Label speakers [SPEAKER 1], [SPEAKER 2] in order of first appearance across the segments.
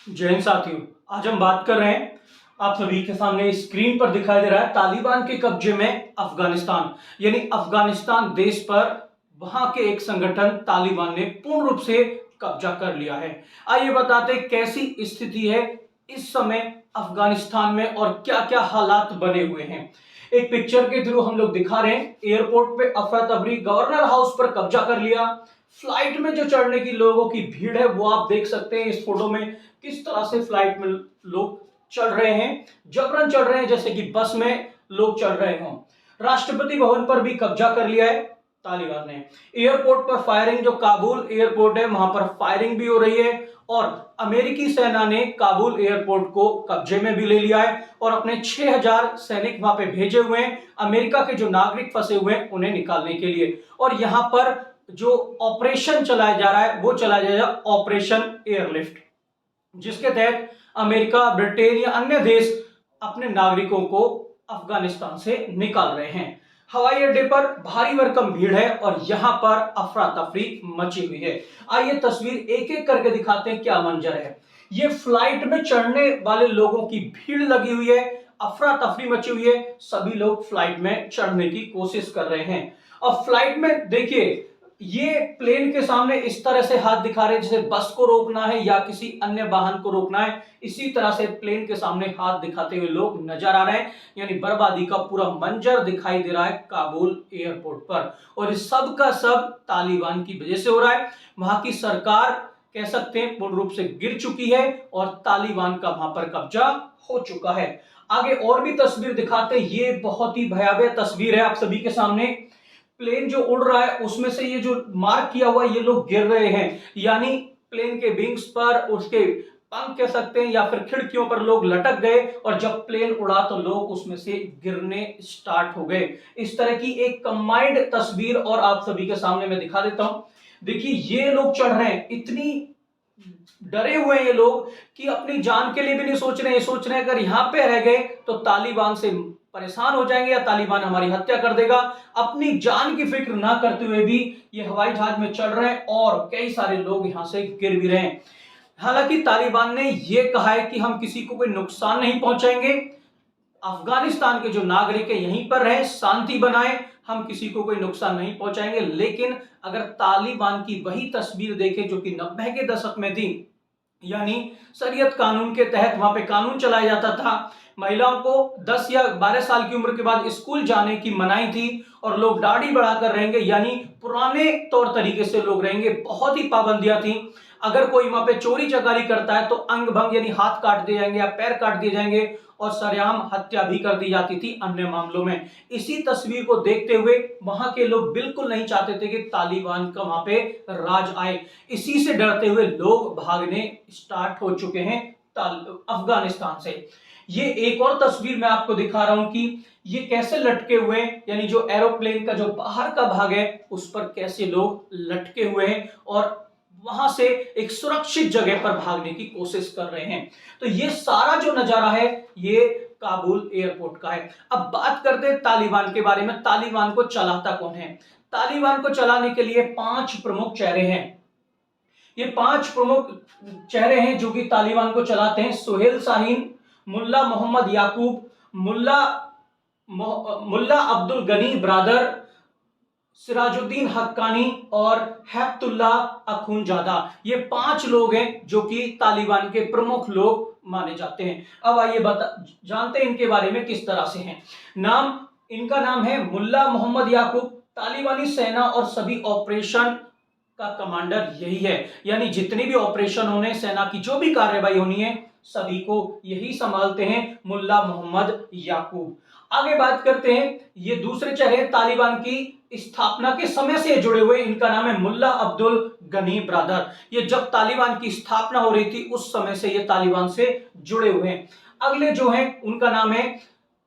[SPEAKER 1] जय हिंद साथियों। आज हम बात कर रहे हैं, आप सभी के सामने स्क्रीन पर दिखाई दे रहा है तालिबान के कब्जे में अफगानिस्तान, यानी अफगानिस्तान देश पर वहां के एक संगठन तालिबान ने पूर्ण रूप से कब्जा कर लिया है। आइए बताते हैं कैसी स्थिति है इस समय अफगानिस्तान में और क्या क्या हालात बने हुए हैं। एक पिक्चर के थ्रू हम लोग दिखा रहे हैं, एयरपोर्ट पे अफरा तफरी, गवर्नर हाउस पर कब्जा कर लिया। फ्लाइट में जो चढ़ने की लोगों की भीड़ है वो आप देख सकते हैं इस फोटो में, किस तरह से फ्लाइट में लोग चढ़ रहे हैं, जबरन चढ़ रहे हैं जैसे कि बस में लोग चढ़ रहे हों। राष्ट्रपति भवन पर भी कब्जा कर लिया है तालिबान ने। एयरपोर्ट पर फायरिंग, जो काबुल एयरपोर्ट है वहां पर फायरिंग भी हो रही है और अमेरिकी सेना ने काबुल एयरपोर्ट को कब्जे में भी ले लिया है और अपने 6000 सैनिक वहां पे भेजे हुए हैं, अमेरिका के जो नागरिक फंसे हुए हैं उन्हें निकालने के लिए। और यहां पर जो ऑपरेशन चलाया जा रहा है वो चलाया जाएगा ऑपरेशन एयरलिफ्ट, जिसके तहत अमेरिका, ब्रिटेन या अन्य देश अपने नागरिकों को अफगानिस्तान से निकाल रहे हैं। हवाई अड्डे पर भारी भरकम भीड़ है और यहां पर अफरा तफरी मची हुई है। आइए तस्वीर एक एक करके दिखाते हैं क्या मंजर है। ये फ्लाइट में चढ़ने वाले लोगों की भीड़ लगी हुई है, अफरा तफरी मची हुई है, सभी लोग फ्लाइट में चढ़ने की कोशिश कर रहे हैं। और फ्लाइट में देखिए, ये प्लेन के सामने इस तरह से हाथ दिखा रहे हैं जैसे बस को रोकना है या किसी अन्य वाहन को रोकना है, इसी तरह से प्लेन के सामने हाथ दिखाते हुए लोग नजर आ रहे हैं। यानी बर्बादी का पूरा मंजर दिखाई दे रहा है काबुल एयरपोर्ट पर, और इस सब का सब तालिबान की वजह से हो रहा है। वहां की सरकार कह सकते हैं पूर्ण रूप से गिर चुकी है और तालिबान का वहां पर कब्जा हो चुका है। आगे और भी तस्वीर दिखाते हैं, ये बहुत ही भयावह तस्वीर है आप सभी के सामने। प्लेन जो उड़ रहा है उसमें से ये जो मार्क किया हुआ ये लोग गिर रहे हैं, यानी प्लेन के विंग्स पर, उसके पंख कह सकते हैं या फिर खिड़कियों पर लोग लटक गए और जब प्लेन उड़ा तो लोग उसमें से गिरने स्टार्ट हो गए। इस तरह की एक कंबाइंड तस्वीर और आप सभी के सामने मैं दिखा देता हूं। देखिए ये लोग चढ़ रहे हैं, इतनी डरे हुए हैं ये लोग कि अपनी जान के लिए भी नहीं सोच रहे हैं। सोच रहे हैं अगर यहां पे रह गए तो तालिबान से परेशान हो जाएंगे या तालिबान हमारी हत्या कर देगा। अपनी जान की फिक्र ना करते हुए भी ये हवाई जहाज में चढ़ रहे हैं और कई सारे लोग यहां से गिर भी रहे हैं। हालांकि तालिबान ने यह कहा है कि हम किसी को कोई नुकसान नहीं पहुंचाएंगे, अफगानिस्तान के जो नागरिक है यहीं पर रहे, शांति बनाए, हम किसी को कोई नुकसान नहीं पहुंचाएंगे। लेकिन अगर तालिबान की वही तस्वीर देखें जो कि 90 के दशक में थी, यानी शरीयत कानून के तहत वहां पे कानून चलाया जाता था, महिलाओं को 10 या 12 साल की उम्र के बाद स्कूल जाने की मनाही थी और लोग दाढ़ी बढ़ाकर रहेंगे, यानी पुराने तौर तरीके से लोग रहेंगे, बहुत ही पाबंदियां थी। अगर कोई वहां पे चोरी चकारी करता है तो अंग भंग यानी हाथ काट दिए जाएंगे या पैर काट दिए जाएंगे और सरेआम हत्या भी कर दी जाती थी अन्य मामलों में। इसी तस्वीर को देखते हुए वहां के लोग बिल्कुल नहीं चाहते थे कि तालिबान का वहां पे राज आए। इसी से डरते हुए लोग भागने स्टार्ट हो चुके हैं अफगानिस्तान से। ये एक और तस्वीर मैं आपको दिखा रहा हूं कि ये कैसे लटके हुए हैं, यानी जो एरोप्लेन का जो बाहर का भाग है उस पर कैसे लोग लटके हुए हैं और वहां से एक सुरक्षित जगह पर भागने की कोशिश कर रहे हैं। तो ये सारा जो नजारा है ये काबुल एयरपोर्ट का है। अब बात करते हैं तालिबान के बारे में। तालिबान को चलाता कौन है? तालिबान को चलाने के लिए 5 प्रमुख चेहरे हैं। ये 5 प्रमुख चेहरे हैं जो कि तालिबान को चलाते हैं। सुहेल शाहीन, मुल्ला मोहम्मद याकूब, मुल्ला अब्दुल गनी ब्रादर, सिराजुद्दीन हक्कानी और हैबतुल्लाह अखुनजादा। ये 5 लोग हैं जो कि तालिबान के प्रमुख लोग माने जाते हैं। अब आइए जानते हैं इनके बारे में किस तरह से हैं। इनका नाम है मुल्ला मोहम्मद याकूब। तालिबानी सेना और सभी ऑपरेशन का कमांडर यही है, यानी जितने भी ऑपरेशन होने, सेना की जो भी कार्रवाई होनी है सभी को यही संभालते हैं, मुल्ला मोहम्मद याकूब। आगे बात करते हैं, ये दूसरे चेहरे तालिबान की स्थापना के समय से जुड़े हुए, इनका नाम है मुल्ला अब्दुल गनी ब्रदर। ये जब तालिबान की स्थापना हो रही थी उस समय से ये तालिबान से जुड़े हुए हैं। अगले जो हैं उनका नाम है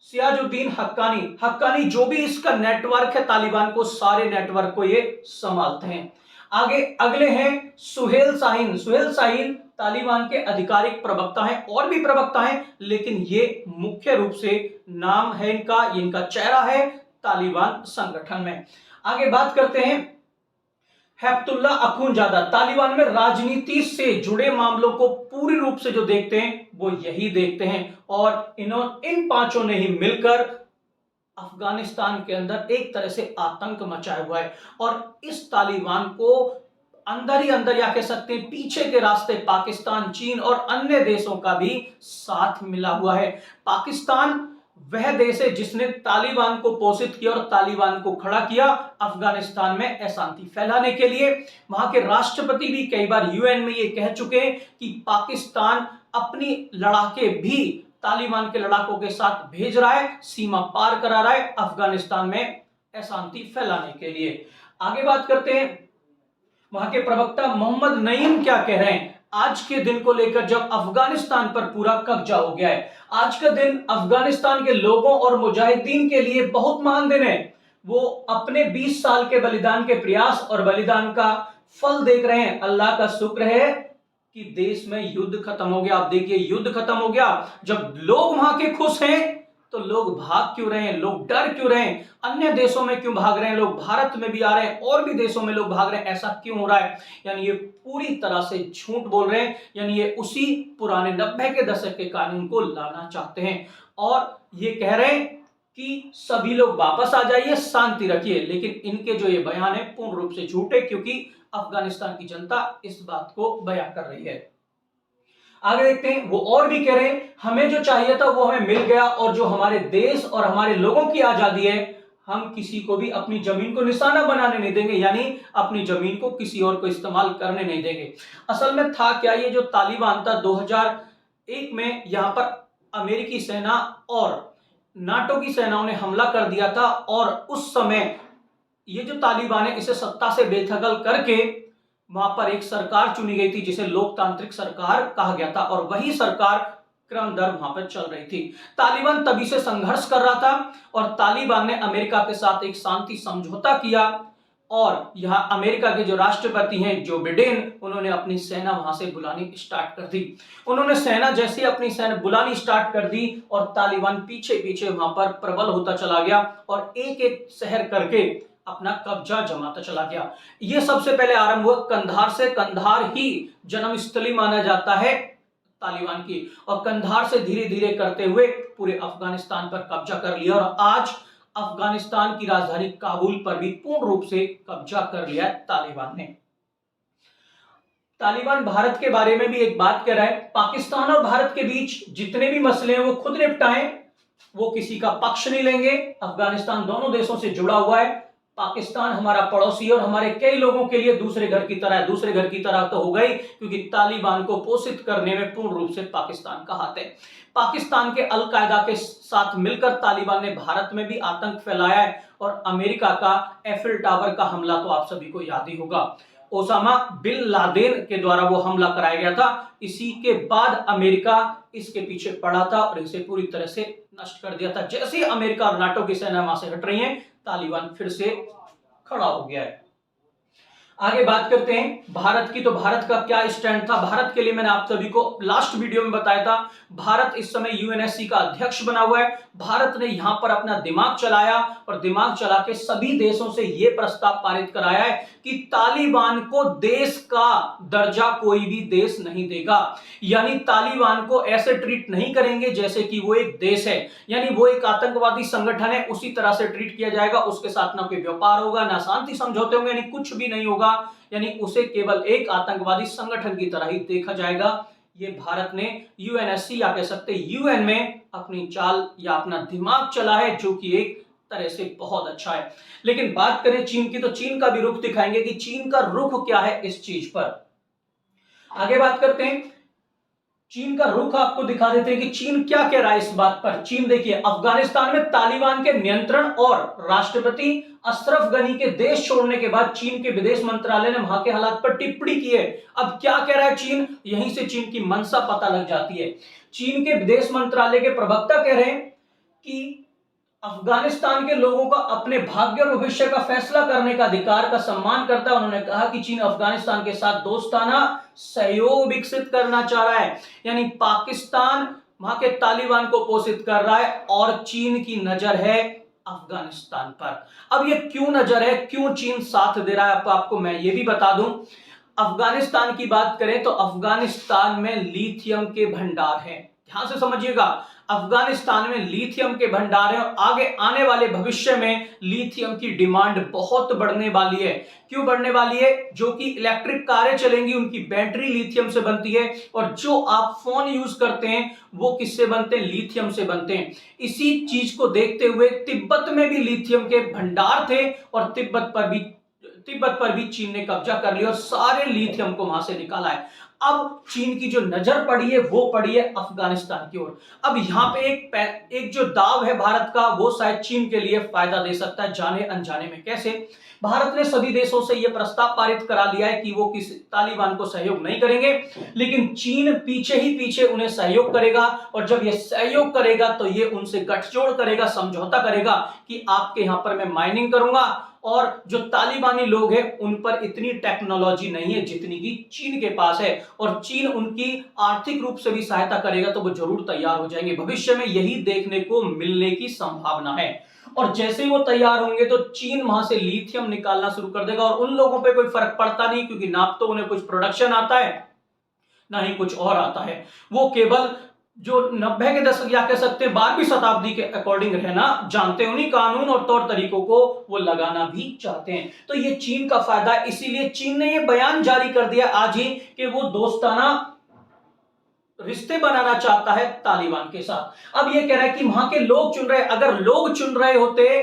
[SPEAKER 1] सिराजुद्दीन हक्कानी। हक्कानी जो भी इसका नेटवर्क है तालिबान को, सारे नेटवर्क को ये संभालते हैं। आगे अगले हैं सुहेल शाहीन। सुहेल शाहीन तालिबान के आधिकारिक प्रवक्ता हैं, और भी प्रवक्ता हैं लेकिन ये मुख्य रूप से नाम है इनका चेहरा है तालिबान संगठन में। आगे बात करते हैं हैब्तुल्लाह अखुनजादा तालिबान में राजनीति से जुड़े मामलों को पूरी रूप से जो देखते हैं वो यही देखते हैं, और इन पांचों ने ही मिलकर अफगानिस्तान के अंदर एक तरह से आतंक मचाया हुआ है। और इस तालिबान को अंदर ही अंदर, या कह सकते हैं पीछे के रास्ते, पाकिस्तान, चीन और अन्य देशों का भी साथ मिला हुआ है। पाकिस्तान वह देश है जिसने तालिबान को पोषित किया और तालिबान को खड़ा किया अफगानिस्तान में अशांति फैलाने के लिए। वहां के राष्ट्रपति भी कई बार यूएन में ये कह चुके हैं कि पाकिस्तान अपनी लड़ाके भी तालिबान के लड़ाकों के साथ भेज रहा है, सीमा पार करा रहा है अफगानिस्तान में अशांति फैलाने के लिए। आगे बात करते हैं, वहां के प्रवक्ता मोहम्मद नईम क्या कह रहे हैं आज के दिन को लेकर, जब अफगानिस्तान पर पूरा कब्जा हो गया है। आज का दिन अफगानिस्तान के लोगों और मुजाहिदीन के लिए बहुत महान दिन है। वो अपने 20 साल के बलिदान के प्रयास और बलिदान का फल देख रहे हैं। अल्लाह का शुक्र है कि देश में युद्ध खत्म हो गया। आप देखिए, युद्ध खत्म हो गया। जब लोग वहां के खुश हैं तो लोग भाग क्यों रहे हैं, लोग डर क्यों रहे हैं, अन्य देशों में क्यों भाग रहे हैं, लोग भारत में भी आ रहे हैं और भी देशों में लोग भाग रहे हैं, ऐसा क्यों हो रहा है? यानी ये पूरी तरह से झूठ बोल रहे हैं। यानी ये उसी पुराने 90 के दशक के कानून को लाना चाहते हैं और ये कह रहे हैं कि सभी लोग वापस आ जाइए, शांति रखिए। लेकिन इनके जो ये बयान है पूर्ण रूप से झूठ है, क्योंकि अफगानिस्तान की जनता इस बात को बयां कर रही है। आगे देखते हैं, वो और भी कह रहे हैं हमें जो चाहिए था वो हमें मिल गया, और जो हमारे देश और हमारे लोगों की आजादी है, हम किसी को भी अपनी जमीन को निशाना बनाने नहीं देंगे, यानी अपनी जमीन को किसी और को इस्तेमाल करने नहीं देंगे। असल में था क्या, ये जो तालिबान था 2001 में यहां पर अमेरिकी सेना और नाटो की सेनाओं ने हमला कर दिया था, और उस समय ये जो तालिबान है इसे सत्ता से बेदखल करके वहां पर एक सरकार चुनी गई थी जिसे लोकतांत्रिक सरकार कहा गया था, और वही सरकार क्रम दर वहां पर चल रही थी। तालिबान तभी से संघर्ष कर रहा था और तालिबान ने अमेरिका के साथ एक शांति समझौता किया, और यहां अमेरिका के जो राष्ट्रपति हैं जो बिडेन, उन्होंने अपनी सेना वहां से बुलानी स्टार्ट कर दी। उन्होंने सेना जैसे अपनी सेना बुलानी स्टार्ट कर दी और तालिबान पीछे पीछे वहां पर प्रबल होता चला गया और एक एक शहर करके अपना कब्जा जमाता चला गया। यह सबसे पहले आरंभ हुआ कंधार से। कंधार ही जन्मस्थली माना जाता है तालिबान की, और कंधार से धीरे धीरे करते हुए पूरे अफगानिस्तान पर कब्जा कर लिया, और आज अफगानिस्तान की राजधानी काबुल पर भी पूर्ण रूप से कब्जा कर लिया है तालिबान ने। तालिबान भारत के बारे में भी एक बात कह रहा है, पाकिस्तान और भारत के बीच जितने भी मसले हैं वो खुद निपटाएं, वो किसी का पक्ष नहीं लेंगे। अफगानिस्तान दोनों देशों से जुड़ा हुआ है। पाकिस्तान हमारा पड़ोसी और हमारे कई लोगों के लिए दूसरे घर की तरह है। दूसरे घर की तरह तो हो गई, क्योंकि तालिबान को पोषित करने में पूर्ण रूप से पाकिस्तान का हाथ है। पाकिस्तान के अल-कायदा के साथ मिलकर तालिबान ने भारत में भी आतंक फैलाया है, और अमेरिका का एफिल टावर का हमला तो आप सभी को याद ही होगा। ओसामा बिन लादेन के द्वारा वो हमला कराया गया था। इसी के बाद अमेरिका इसके पीछे पड़ा था और इसे पूरी तरह से नष्ट कर दिया था। जैसे ही अमेरिका और नाटो की सेना वहां से हट रही है, तालिबान फिर से खड़ा हो गया है। आगे बात करते हैं भारत की। तो भारत का क्या स्टैंड था? भारत के लिए मैंने आप सभी को लास्ट वीडियो में बताया था, भारत इस समय यूएनएससी का अध्यक्ष बना हुआ है। भारत ने यहां पर अपना दिमाग चलाया और दिमाग चला के सभी देशों से यह प्रस्ताव पारित कराया है कि तालिबान को देश का दर्जा कोई भी देश नहीं देगा। यानी तालिबान को ऐसे ट्रीट नहीं करेंगे जैसे कि वो एक देश है, यानी वो एक आतंकवादी संगठन है, उसी तरह से ट्रीट किया जाएगा। उसके साथ ना कोई व्यापार होगा, ना शांति समझौते होंगे, यानी कुछ भी नहीं होगा। यानी उसे केवल एक आतंकवादी संगठन की तरह ही देखा जाएगा। ये भारत ने यूएनएससी या कह सकते यूएन में अपनी चाल या अपना दिमाग चला है, जो कि एक तरह से बहुत अच्छा है। लेकिन बात करें चीन की, तो चीन का भी रुख दिखाएंगे कि चीन का रुख क्या है इस चीज पर। आगे बात करते हैं, चीन का रुख आपको दिखा देते हैं कि चीन क्या कह रहा है इस बात पर। चीन देखिए, अफगानिस्तान में तालिबान के नियंत्रण और राष्ट्रपति अशरफ गनी के देश छोड़ने के बाद चीन के विदेश मंत्रालय ने वहां के हालात पर टिप्पणी की है। अब क्या कह रहा है चीन, यहीं से चीन की मंशा पता लग जाती है। चीन के विदेश मंत्रालय के प्रवक्ता कह रहे हैं कि अफगानिस्तान के लोगों का अपने भाग्य और भविष्य का फैसला करने का अधिकार का सम्मान करता है। उन्होंने कहा कि चीन अफगानिस्तान के साथ दोस्ताना सहयोग विकसित करना चाह रहा है। यानी पाकिस्तान वहां के तालिबान को पोषित कर रहा है और चीन की नजर है अफगानिस्तान पर। अब ये क्यों नजर है, क्यों चीन साथ दे रहा है, आपको मैं ये भी बता दूं। अफगानिस्तान की बात करें तो अफगानिस्तान में लिथियम के भंडार हैं। ध्यान से समझिएगा, अफगानिस्तान में लिथियम के भंडार हैं और आगे आने वाले भविष्य में लिथियम की डिमांड बहुत बढ़ने वाली है। क्यों बढ़ने वाली है? जो कि इलेक्ट्रिक कारें चलेंगी उनकी बैटरी लिथियम से बनती है और जो आप फोन यूज करते हैं वो किससे बनते हैं? लिथियम से बनते हैं। इसी चीज को देखते हुए तिब्बत में भी लिथियम के भंडार थे और तिब्बत पर भी चीन ने कब्जा कर लिया और सारे लिथियम को वहां से निकाला है। अब चीन की जो नजर पड़ी है वो पड़ी है अफगानिस्तान की ओर। अब यहां पे एक जो दाव है भारत का, वो शायद चीन के लिए फायदा दे सकता है जाने अनजाने में। कैसे? भारत ने सभी देशों से यह प्रस्ताव पारित करा लिया है कि वो किस तालिबान को सहयोग नहीं करेंगे, लेकिन चीन पीछे ही पीछे उन्हें सहयोग करेगा और जब ये सहयोग करेगा तो ये उनसे गठजोड़ करेगा, समझौता करेगा कि आपके यहां पर मैं माइनिंग करूंगा और जो तालिबानी लोग हैं उन पर इतनी टेक्नोलॉजी नहीं है जितनी की चीन के पास है और चीन उनकी आर्थिक रूप से भी सहायता करेगा तो वो जरूर तैयार हो जाएंगे। भविष्य में यही देखने को मिलने की संभावना है और जैसे ही वो तैयार होंगे तो चीन वहां से लिथियम निकालना शुरू कर देगा और उन लोगों पे कोई फर्क पड़ता नहीं, क्योंकि ना तो उन्हें कुछ प्रोडक्शन आता है ना ही कुछ और आता है। वो केवल जो 90 के दशक या कह सकते हैं 12वीं शताब्दी के अकॉर्डिंग रहना जानते हैं, उन्हीं कानून और तौर तरीकों को वो लगाना भी चाहते हैं। तो ये चीन का फायदा, इसीलिए चीन ने ये बयान जारी कर दिया आज ही कि वो दोस्ताना रिश्ते बनाना चाहता है तालिबान के साथ। अब ये कह रहा है कि वहां के लोग चुन रहे, अगर लोग चुन रहे होते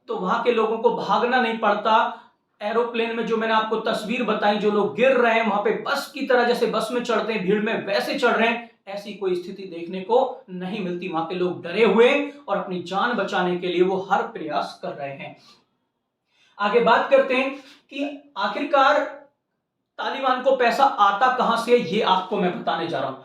[SPEAKER 1] तो वहां के लोगों को भागना नहीं पड़ता। एरोप्लेन में जो मैंने आपको तस्वीर बताई, जो लोग गिर रहे हैं वहां पे बस की तरह, जैसे बस में चढ़ते हैं भीड़ में वैसे चढ़ रहे हैं, ऐसी कोई स्थिति देखने को नहीं मिलती। वहां के लोग डरे हुए और अपनी जान बचाने के लिए वो हर प्रयास कर रहे हैं। आगे बात करते हैं कि आखिरकार तालिबान को पैसा आता कहां से, ये आपको मैं बताने जा रहा हूं।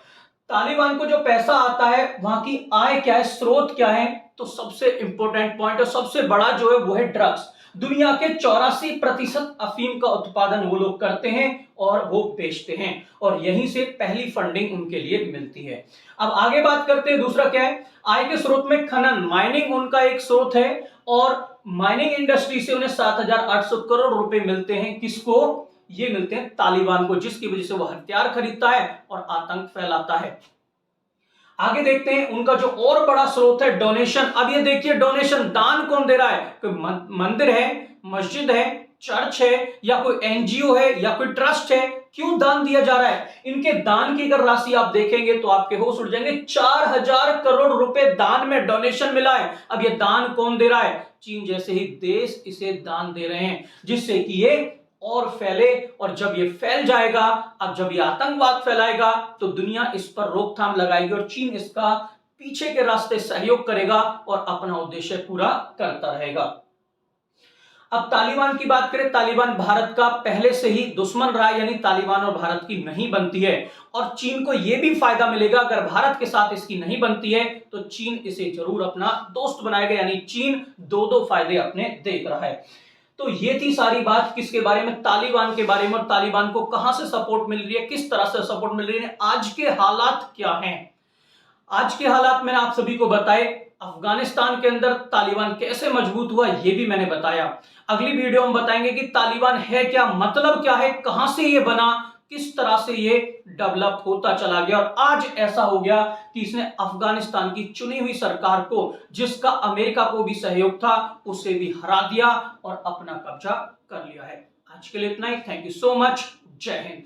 [SPEAKER 1] तालिबान को जो पैसा आता है वहां की आय क्या है, स्रोत क्या है? तो सबसे इंपॉर्टेंट पॉइंट और सबसे बड़ा जो है वो है ड्रग्स। दुनिया के 84% अफीम का उत्पादन वो लोग करते हैं और वो बेचते हैं और यहीं से पहली फंडिंग उनके लिए मिलती है। अब आगे बात करते हैं दूसरा क्या है। आय के स्रोत में खनन, माइनिंग उनका एक स्रोत है और माइनिंग इंडस्ट्री से उन्हें 7,800 करोड़ रुपए मिलते हैं। किसको? ये मिलते हैं तालिबान को, जिसकी वजह से वो हथियार खरीदता है और आतंक फैलाता है। आगे देखते हैं उनका जो और बड़ा स्रोत है डोनेशन। अब ये देखिए डोनेशन, दान कौन दे रहा है? कोई मंदिर है, मस्जिद है, चर्च है या कोई एनजीओ है या कोई ट्रस्ट है? क्यों दान दिया जा रहा है? इनके दान की अगर राशि आप देखेंगे तो आपके होश उड़ जाएंगे। 4,000 करोड़ रुपए दान में डोनेशन मिला है। अब ये दान कौन दे रहा है? चीन जैसे ही देश इसे दान दे रहे हैं, जिससे कि ये और फैले और जब ये फैल जाएगा, अब जब ये आतंकवाद फैलाएगा तो दुनिया इस पर रोकथाम लगाएगी और चीन इसका पीछे के रास्ते सहयोग करेगा और अपना उद्देश्य पूरा करता रहेगा। अब तालिबान की बात करें, तालिबान भारत का पहले से ही दुश्मन रहा है, यानी तालिबान और भारत की नहीं बनती है और चीन को यह भी फायदा मिलेगा। अगर भारत के साथ इसकी नहीं बनती है तो चीन इसे जरूर अपना दोस्त बनाएगा, यानी चीन दो दो फायदे अपने देख रहा है। तो ये थी सारी बात किसके बारे में? तालिबान के बारे में। और तालिबान को कहां से सपोर्ट मिल रही है, किस तरह से सपोर्ट मिल रही है, आज के हालात क्या हैं। आज के हालात मैंने आप सभी को बताए। अफगानिस्तान के अंदर तालिबान कैसे मजबूत हुआ ये भी मैंने बताया। अगली वीडियो में बताएंगे कि तालिबान है क्या, मतलब क्या है, कहां से ये बना, किस तरह से ये डेवलप होता चला गया और आज ऐसा हो गया कि इसने अफगानिस्तान की चुनी हुई सरकार को, जिसका अमेरिका को भी सहयोग था, उसे भी हरा दिया और अपना कब्जा कर लिया है। आज के लिए इतना ही। Thank you so much. जय हिंद।